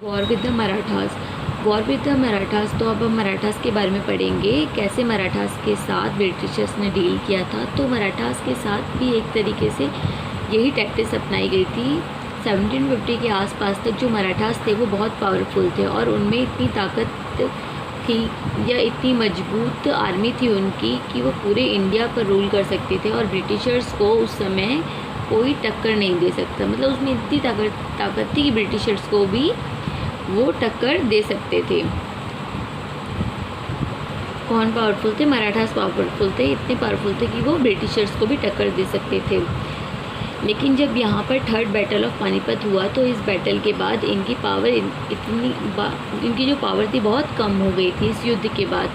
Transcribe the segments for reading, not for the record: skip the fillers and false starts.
War with the Marathas. War with the Marathas, तो अब हम मराठास के बारे में पढ़ेंगे, कैसे मराठास के साथ ब्रिटिशर्स ने डील किया था। तो मराठास के साथ भी एक तरीके से यही टैक्टिक्स अपनाई गई थी। 1750 के आसपास तक जो मराठास थे वो बहुत पावरफुल थे और उनमें इतनी ताकत थी या इतनी मजबूत आर्मी थी उनकी कि वो पूरे इंडिया पर रूल कर सकते थे और ब्रिटिशर्स को उस समय कोई टक्कर नहीं दे सकता। मतलब उसमें इतनी ताकत थी कि ब्रिटिशर्स को भी वो टक्कर दे सकते थे। कौन पावरफुल थे? मराठास पावरफुल थे, इतने पावरफुल थे कि वो ब्रिटिशर्स को भी टक्कर दे सकते थे। लेकिन जब यहाँ पर थर्ड बैटल ऑफ पानीपत हुआ तो इस बैटल के बाद इनकी पावर इनकी जो पावर थी बहुत कम हो गई थी इस युद्ध के बाद,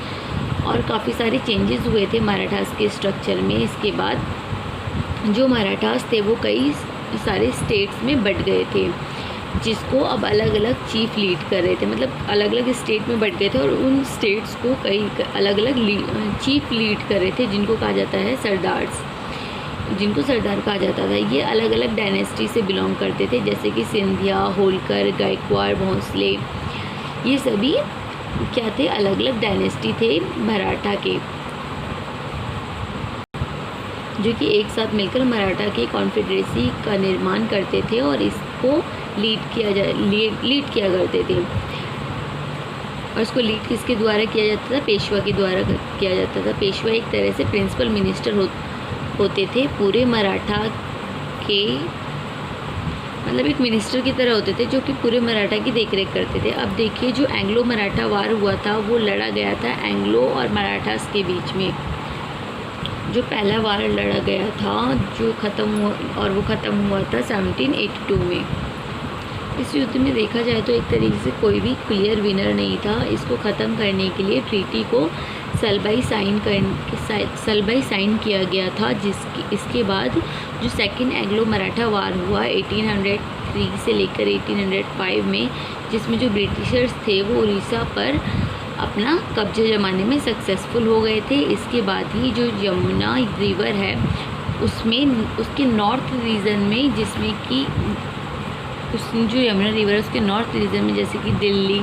और काफ़ी सारे चेंजेस हुए थे मराठास के स्ट्रक्चर में। इसके बाद जो मराठास थे वो कई सारे स्टेट्स में बट गए थे, जिसको अब अलग अलग चीफ लीड कर रहे थे। मतलब अलग अलग स्टेट में बट गए थे और उन स्टेट्स को कई अलग अलग चीफ लीड कर रहे थे, जिनको कहा जाता है सरदार्स, जिनको सरदार कहा जाता था। ये अलग अलग डायनेस्टी से बिलोंग करते थे, जैसे कि सिंधिया, होलकर, गायकवाड़, भोंसले। ये सभी क्या थे? अलग अलग डायनेस्टी थे मराठा के, जो कि एक साथ मिलकर मराठा की कॉन्फेडरेसी का निर्माण करते थे और इसको लीड किया करते थे। और इसको लीड किसके द्वारा किया जाता था? पेशवा के द्वारा किया जाता था। पेशवा एक तरह से प्रिंसिपल मिनिस्टर होते थे पूरे मराठा के, मतलब एक मिनिस्टर की तरह होते थे जो कि पूरे मराठा की देखरेख करते थे। अब देखिए, जो एंग्लो मराठा वार हुआ था वो लड़ा गया था एंग्लो और मराठास के बीच में। जो पहला वार लड़ा गया था जो ख़त्म हुआ, और वो ख़त्म हुआ था 1782 में। इस युद्ध में देखा जाए तो एक तरीके से कोई भी क्लियर विनर नहीं था। इसको ख़त्म करने के लिए ट्रीटी को सलबाई साइन किया गया था, इसके बाद जो सेकंड एंग्लो मराठा वार हुआ 1803 से लेकर 1805 में, जिसमें जो ब्रिटिशर्स थे वो उड़ीसा पर अपना कब्जा जमाने में सक्सेसफुल हो गए थे। इसके बाद ही जो यमुना रिवर है उसमें उसके नॉर्थ रीजन में, जिसमें कि जो यमुना रिवर है उसके नॉर्थ रीजन में जैसे कि दिल्ली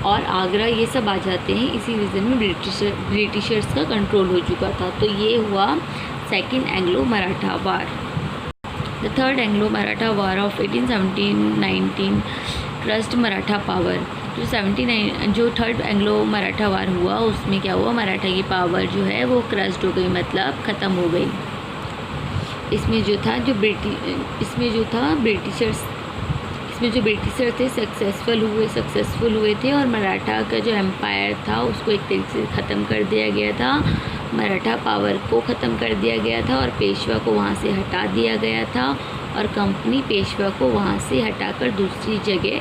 और आगरा ये सब आ जाते हैं, इसी रीजन में ब्रिटिशर्स का कंट्रोल हो चुका था। तो ये हुआ second Anglo Maratha war. The third Anglo Maratha war of 1817-19 crust Maratha power. जो थर्ड एंग्लो मराठा वार हुआ उसमें क्या हुआ? मराठा की पावर जो है वो क्रस्ट हो गई, मतलब ख़त्म हो गई। इसमें जो ब्रिटिशर थे सक्सेसफुल हुए थे और मराठा का जो एम्पायर था उसको एक तरीके से ख़त्म कर दिया गया था। मराठा पावर को ख़त्म कर दिया गया था और पेशवा को वहाँ से हटा दिया गया था, और कंपनी पेशवा को वहाँ से हटाकर दूसरी जगह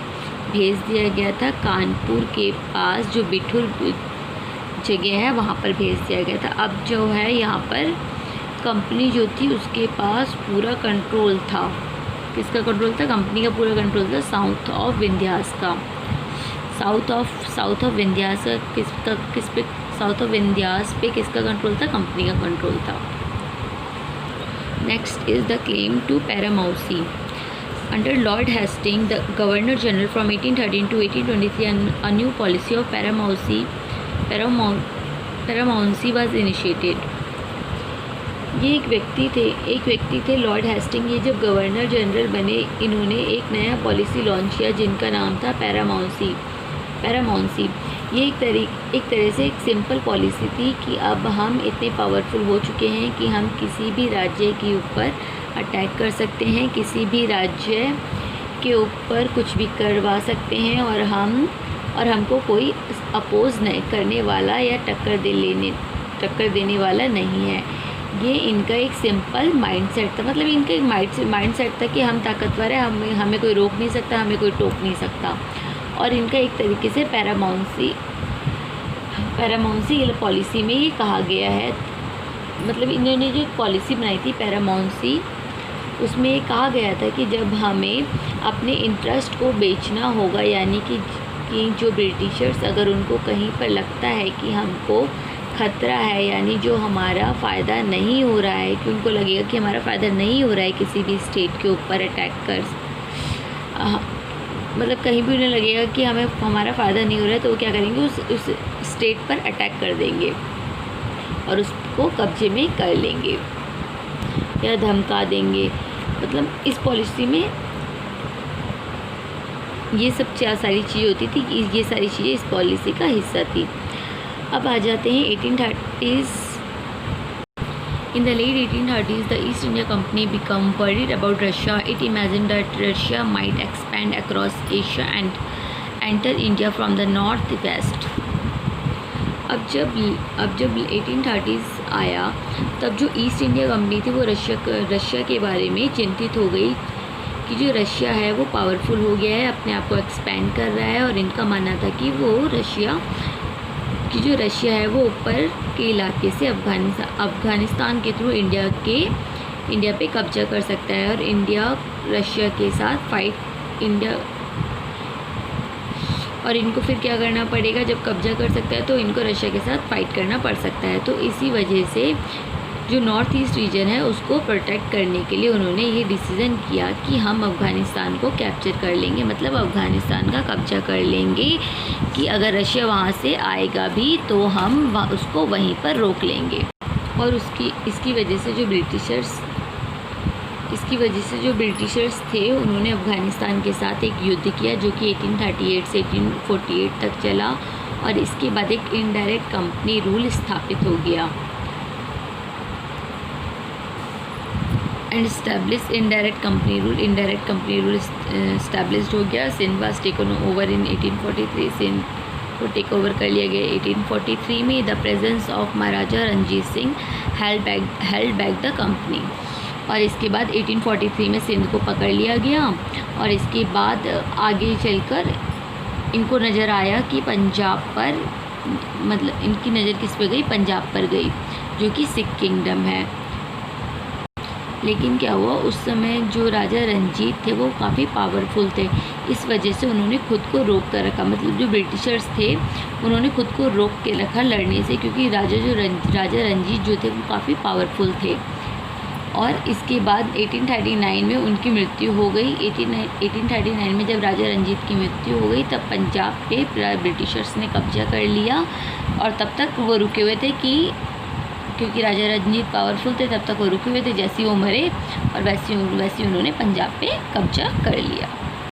भेज दिया गया था। कानपुर के पास जो बिठुर जगह है वहाँ पर भेज दिया गया था। अब जो है यहाँ पर कंपनी जो थी उसके पास पूरा कंट्रोल था। किसका कंट्रोल था? कंपनी का पूरा कंट्रोल था साउथ ऑफ विंध्यास का। South of Vindhyas south of Vindhyas पे किसका कंट्रोल था? कंपनी का कंट्रोल था। Next is the claim to paramountcy. Under Lord Hastings, the Governor General from 1813 to 1823, a new policy of paramountcy was initiated. ये एक व्यक्ति थे लॉर्ड हेस्टिंग। ये जब गवर्नर जनरल बने इन्होंने एक नया पॉलिसी लॉन्च किया जिनका नाम था पैरामाउंसी। ये एक तरह से एक सिंपल पॉलिसी थी कि अब हम इतने पावरफुल हो चुके हैं कि हम किसी भी राज्य के ऊपर अटैक कर सकते हैं, किसी भी राज्य के ऊपर कुछ भी करवा सकते हैं, और हमको कोई अपोज नहीं करने वाला या टक्कर देने वाला नहीं है। ये इनका एक सिंपल माइंडसेट था। मतलब इनका एक माइंडसेट था कि हम ताकतवर है, हमें कोई रोक नहीं सकता, हमें कोई टोक नहीं सकता। और इनका एक तरीके से पैरामाउंसी पॉलिसी में ये कहा गया है। मतलब इन्होंने जो पॉलिसी बनाई थी पैरामाउंसी, उसमें ये कहा गया था कि जब हमें अपने इंटरेस्ट को बेचना होगा, यानी कि जो ब्रिटिशर्स अगर उनको कहीं पर लगता है कि हमको ख़तरा है, यानी जो हमारा फ़ायदा नहीं हो रहा है, कि उनको लगेगा कि हमारा फ़ायदा नहीं हो रहा है किसी भी स्टेट के ऊपर अटैक कर मतलब कहीं भी उन्हें लगेगा कि हमें हमारा फ़ायदा नहीं हो रहा है तो वो क्या करेंगे, उस स्टेट पर अटैक कर देंगे और उसको कब्जे में कर लेंगे या धमका देंगे। मतलब इस पॉलिसी में ये सब सारी चीज़ें होती थी, ये सारी चीज़ें इस पॉलिसी का हिस्सा थी। अब आ जाते हैं 1830s। In the late 1830s, the East India Company became worried about Russia. It imagined that Russia might expand across Asia and enter India from the northwest. अब जब 1830s आया तब जो ईस्ट इंडिया कंपनी थी वो Russia के बारे में चिंतित हो गई कि जो रशिया है वो पावरफुल हो गया है, अपने आप को एक्सपेंड कर रहा है। और इनका मानना था कि वो रशिया है वो ऊपर के इलाके से अफ़गानिस्तान के थ्रू इंडिया पे कब्जा कर सकता है और रशिया के साथ और इनको फिर क्या करना पड़ेगा, जब कब्जा कर सकता है तो इनको रशिया के साथ फाइट करना पड़ सकता है। तो इसी वजह से जो नॉर्थ ईस्ट रीजन है उसको प्रोटेक्ट करने के लिए उन्होंने ये डिसीज़न किया कि हम अफ़गानिस्तान को कैप्चर कर लेंगे, मतलब अफ़गानिस्तान का कब्जा कर लेंगे कि अगर रशिया वहाँ से आएगा भी तो हम उसको वहीं पर रोक लेंगे। और इसकी वजह से जो ब्रिटिशर्स थे उन्होंने अफ़गानिस्तान के साथ एक युद्ध किया जो कि 1838 से 1848 तक चला और इसके बाद एक इनडायरेक्ट कंपनी रूल स्थापित हो गया and establish indirect company rule established हो गया। Sindh was taken over in 1843। Sindh को टेक ओवर कर लिया गया 1843 में। The presence of Maharaja Ranjit Singh held back the company. और इसके बाद 1843 में सिंध को पकड़ लिया गया और इसके बाद आगे चलकर इनको नज़र आया कि पंजाब पर, मतलब इनकी नज़र किस पे गई, पंजाब पर गई जो कि सिख किंगडम है। लेकिन क्या हुआ, उस समय जो राजा रंजीत थे वो काफ़ी पावरफुल थे, इस वजह से उन्होंने खुद को रोक कर रखा। मतलब जो ब्रिटिशर्स थे उन्होंने खुद को रोक के रखा लड़ने से, क्योंकि राजा रंजीत जो थे वो काफ़ी पावरफुल थे। और इसके बाद 1839 में उनकी मृत्यु हो गई। 1839 में जब राजा रंजीत की मृत्यु हो गई तब पंजाब पे ब्रिटिशर्स ने कब्जा कर लिया और तब तक वो रुके हुए थे क्योंकि राजा रंजीत पावरफुल थे, तब तक वो रुके हुए थे। जैसे वो मरे और वैसे उन्होंने पंजाब पे कब्जा कर लिया।